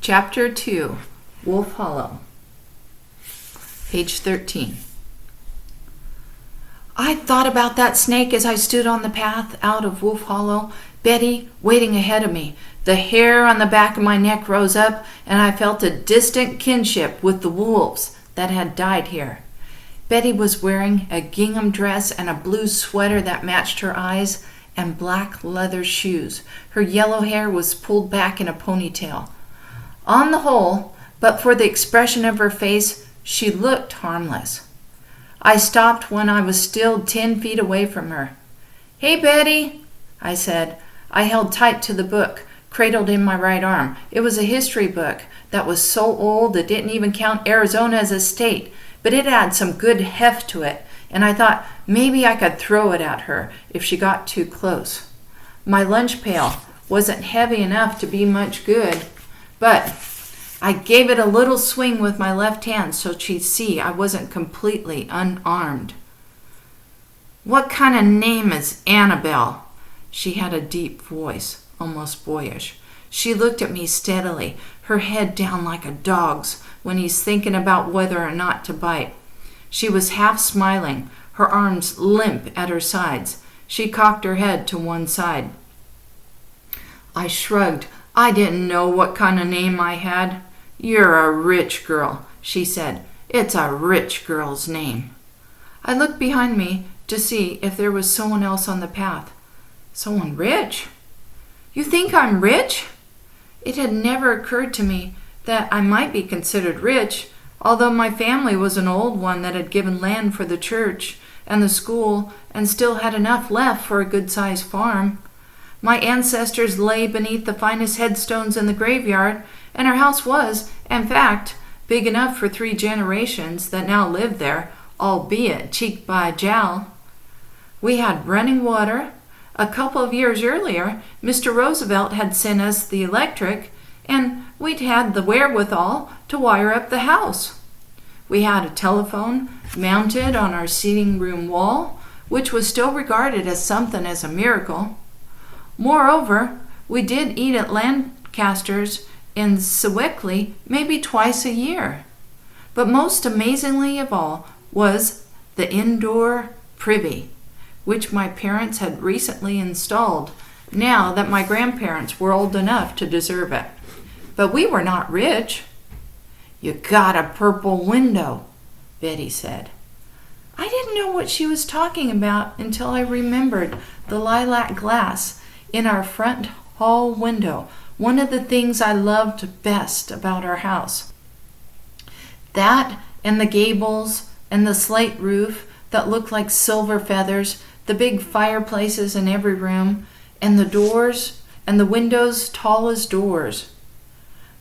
Chapter 2, Wolf Hollow, page 13. I thought about that snake as I stood on the path out of Wolf Hollow, Betty waiting ahead of me. The hair on the back of my neck rose up, and I felt a distant kinship with the wolves that had died here. Betty was wearing a gingham dress and a blue sweater that matched her eyes, and black leather shoes. Her yellow hair was pulled back in a ponytail. On the whole, but for the expression of her face, she looked harmless. I stopped when I was still 10 feet away from her. "Hey, Betty," I said. I held tight to the book, cradled in my right arm. It was a history book that was so old it didn't even count Arizona as a state, but it had some good heft to it, and I thought maybe I could throw it at her if she got too close. My lunch pail wasn't heavy enough to be much good, but I gave it a little swing with my left hand so she'd see I wasn't completely unarmed. "What kind of name is Annabelle?" She had a deep voice, almost boyish. She looked at me steadily, her head down like a dog's when he's thinking about whether or not to bite. She was half smiling, her arms limp at her sides. She cocked her head to one side. I shrugged. I didn't know what kind of name I had. "You're a rich girl," she said. "It's a rich girl's name." I looked behind me to see if there was someone else on the path. Someone rich? "You think I'm rich?" It had never occurred to me that I might be considered rich, although my family was an old one that had given land for the church and the school and still had enough left for a good-sized farm. My ancestors lay beneath the finest headstones in the graveyard, and our house was, in fact, big enough for 3 generations that now lived there, albeit cheek by jowl. We had running water. A couple of years earlier, Mr. Roosevelt had sent us the electric, and we'd had the wherewithal to wire up the house. We had a telephone mounted on our sitting room wall, which was still regarded as something as a miracle. Moreover, we did eat at Lancaster's in Sewickley maybe twice a year. But most amazingly of all was the indoor privy, which my parents had recently installed, now that my grandparents were old enough to deserve it. But we were not rich. "You got a purple window," Betty said. I didn't know what she was talking about until I remembered the lilac glass in our front hall window, one of the things I loved best about our house. That and the gables and the slate roof that looked like silver feathers, the big fireplaces in every room, and the doors and the windows tall as doors.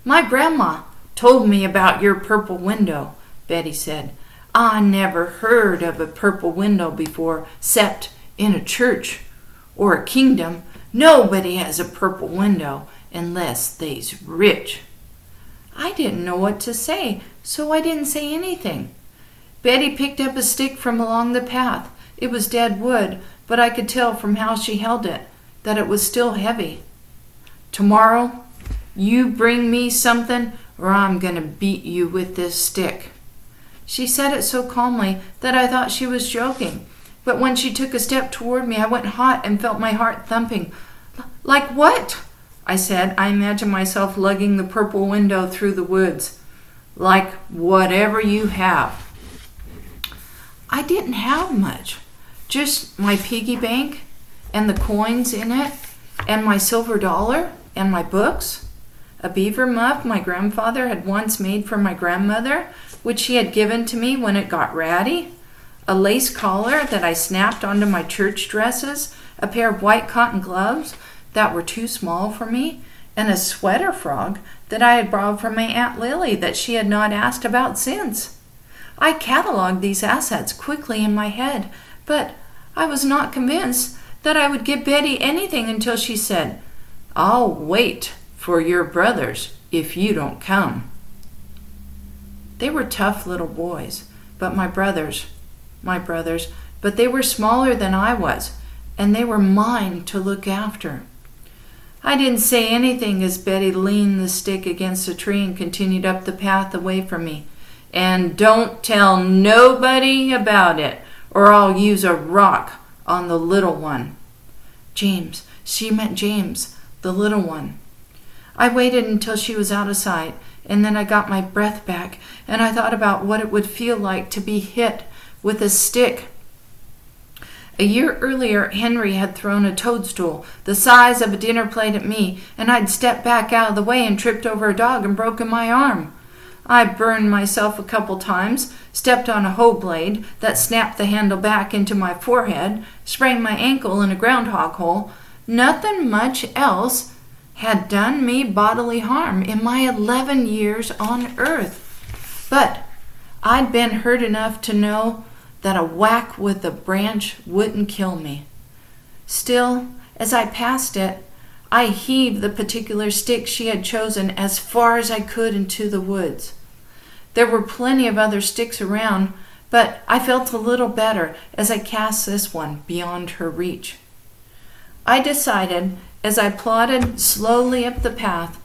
"My grandma told me about your purple window," Betty said. "I never heard of a purple window before, 'cept in a church or a kingdom. Nobody has a purple window unless they's rich." I didn't know what to say, so I didn't say anything. Betty picked up a stick from along the path. It was dead wood, but I could tell from how she held it that it was still heavy. "Tomorrow, you bring me something, or I'm going to beat you with this stick." She said it so calmly that I thought she was joking. But when she took a step toward me, I went hot and felt my heart thumping. "Like what?" I said. I imagined myself lugging the purple window through the woods. "Like whatever you have." I didn't have much. Just my piggy bank and the coins in it and my silver dollar and my books. A beaver muff my grandfather had once made for my grandmother, which he had given to me when it got ratty. A lace collar that I snapped onto my church dresses, a pair of white cotton gloves that were too small for me, and a sweater frog that I had borrowed from my Aunt Lily that she had not asked about since. I cataloged these assets quickly in my head, but I was not convinced that I would give Betty anything until she said, "I'll wait for your brothers if you don't come." They were tough little boys, but my brothers, but they were smaller than I was, and they were mine to look after. I didn't say anything as Betty leaned the stick against a tree and continued up the path away from me. "And don't tell nobody about it, or I'll use a rock on the little one." James. She meant James, the little one. I waited until she was out of sight, and then I got my breath back, and I thought about what it would feel like to be hit with a stick. A year earlier, Henry had thrown a toadstool the size of a dinner plate at me, and I'd stepped back out of the way and tripped over a dog and broken my arm. I burned myself a couple times, stepped on a hoe blade that snapped the handle back into my forehead, sprained my ankle in a groundhog hole. Nothing much else had done me bodily harm in my 11 years on earth. But I'd been hurt enough to know that a whack with a branch wouldn't kill me. Still, as I passed it, I heaved the particular stick she had chosen as far as I could into the woods. There were plenty of other sticks around, but I felt a little better as I cast this one beyond her reach. I decided, as I plodded slowly up the path,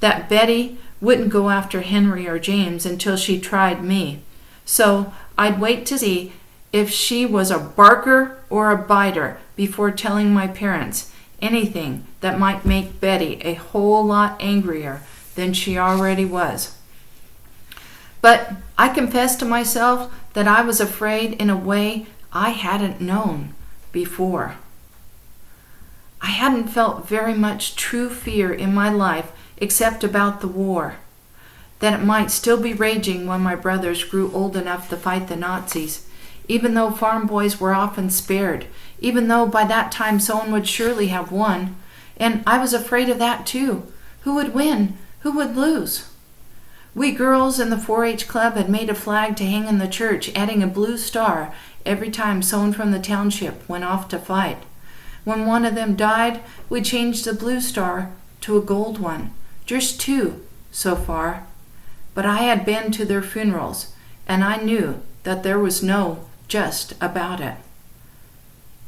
that Betty wouldn't go after Henry or James until she tried me. So I'd wait to see if she was a barker or a biter before telling my parents anything that might make Betty a whole lot angrier than she already was. But I confessed to myself that I was afraid in a way I hadn't known before. I hadn't felt very much true fear in my life except about the war, that it might still be raging when my brothers grew old enough to fight the Nazis, even though farm boys were often spared, even though by that time someone would surely have won. And I was afraid of that too. Who would win? Who would lose? We girls in the 4-H club had made a flag to hang in the church, adding a blue star every time someone from the township went off to fight. When one of them died, we changed the blue star to a gold one. Just 2 so far. But I had been to their funerals, and I knew that there was no just about it.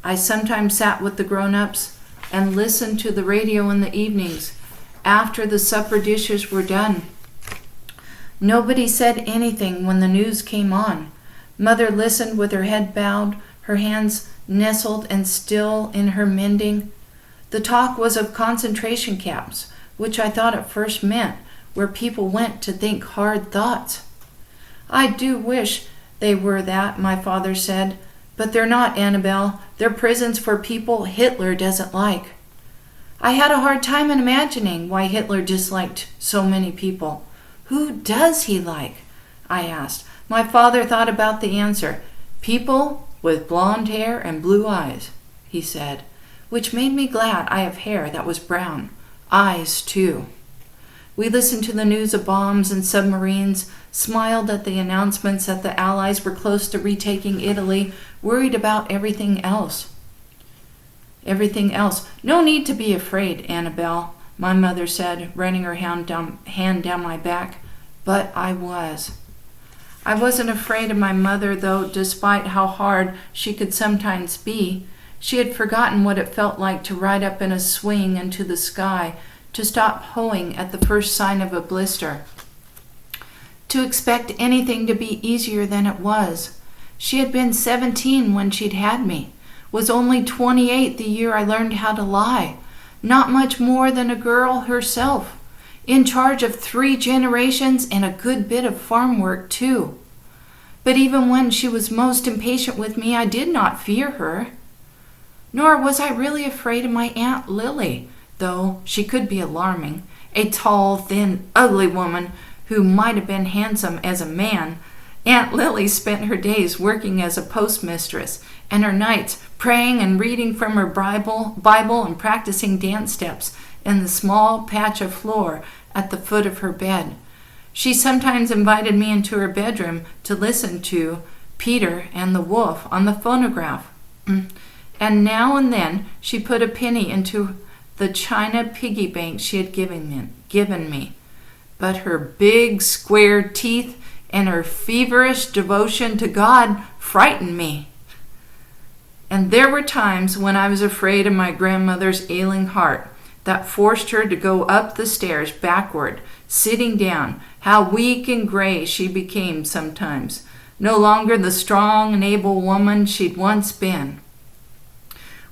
I sometimes sat with the grown-ups and listened to the radio in the evenings after the supper dishes were done. Nobody said anything when the news came on. Mother listened with her head bowed, her hands nestled and still in her mending. The talk was of concentration camps, which I thought at first meant where people went to think hard thoughts. "I do wish they were that," my father said, "but they're not, Annabelle. They're prisons for people Hitler doesn't like." I had a hard time in imagining why Hitler disliked so many people. "Who does he like?" I asked. My father thought about the answer. "People with blonde hair and blue eyes," he said, which made me glad I have hair that was brown. Eyes, too. We listened to the news of bombs and submarines, smiled at the announcements that the Allies were close to retaking Italy, worried about everything else. Everything else. "No need to be afraid, Annabelle," my mother said, running her hand down my back. But I was. I wasn't afraid of my mother, though, despite how hard she could sometimes be. She had forgotten what it felt like to ride up in a swing into the sky, to stop hoeing at the first sign of a blister, to expect anything to be easier than it was. She had been 17 when she'd had me, was only 28 the year I learned how to lie, not much more than a girl herself, in charge of 3 generations and a good bit of farm work too. But even when she was most impatient with me, I did not fear her. Nor was I really afraid of my Aunt Lily, though she could be alarming, a tall, thin, ugly woman who might have been handsome as a man. Aunt Lily spent her days working as a postmistress and her nights praying and reading from her Bible and practicing dance steps in the small patch of floor at the foot of her bed. She sometimes invited me into her bedroom to listen to Peter and the Wolf on the phonograph. And now and then she put a penny into the china piggy bank she had given me. But her big square teeth and her feverish devotion to God frightened me. And there were times when I was afraid of my grandmother's ailing heart, that forced her to go up the stairs backward, sitting down. How weak and gray she became sometimes, no longer the strong and able woman she'd once been.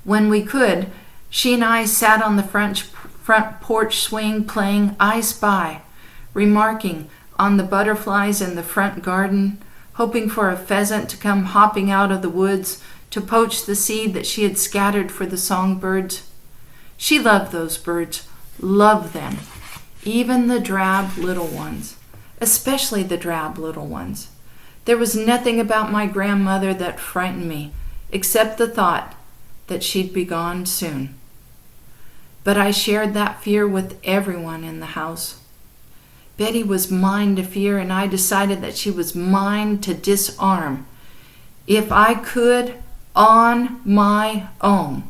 When we could, she and I sat on the front porch swing playing I Spy, remarking on the butterflies in the front garden, hoping for a pheasant to come hopping out of the woods to poach the seed that she had scattered for the songbirds. She loved those birds, loved them, even the drab little ones, especially the drab little ones. There was nothing about my grandmother that frightened me, except the thought that she'd be gone soon. But I shared that fear with everyone in the house. Betty was mine to fear, and I decided that she was mine to disarm, if I could, on my own.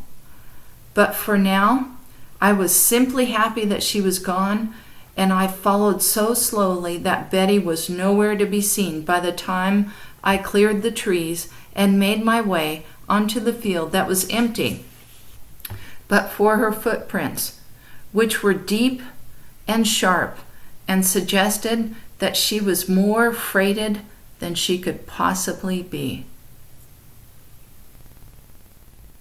But for now, I was simply happy that she was gone, and I followed so slowly that Betty was nowhere to be seen by the time I cleared the trees and made my way onto the field that was empty, but for her footprints, which were deep and sharp and suggested that she was more freighted than she could possibly be.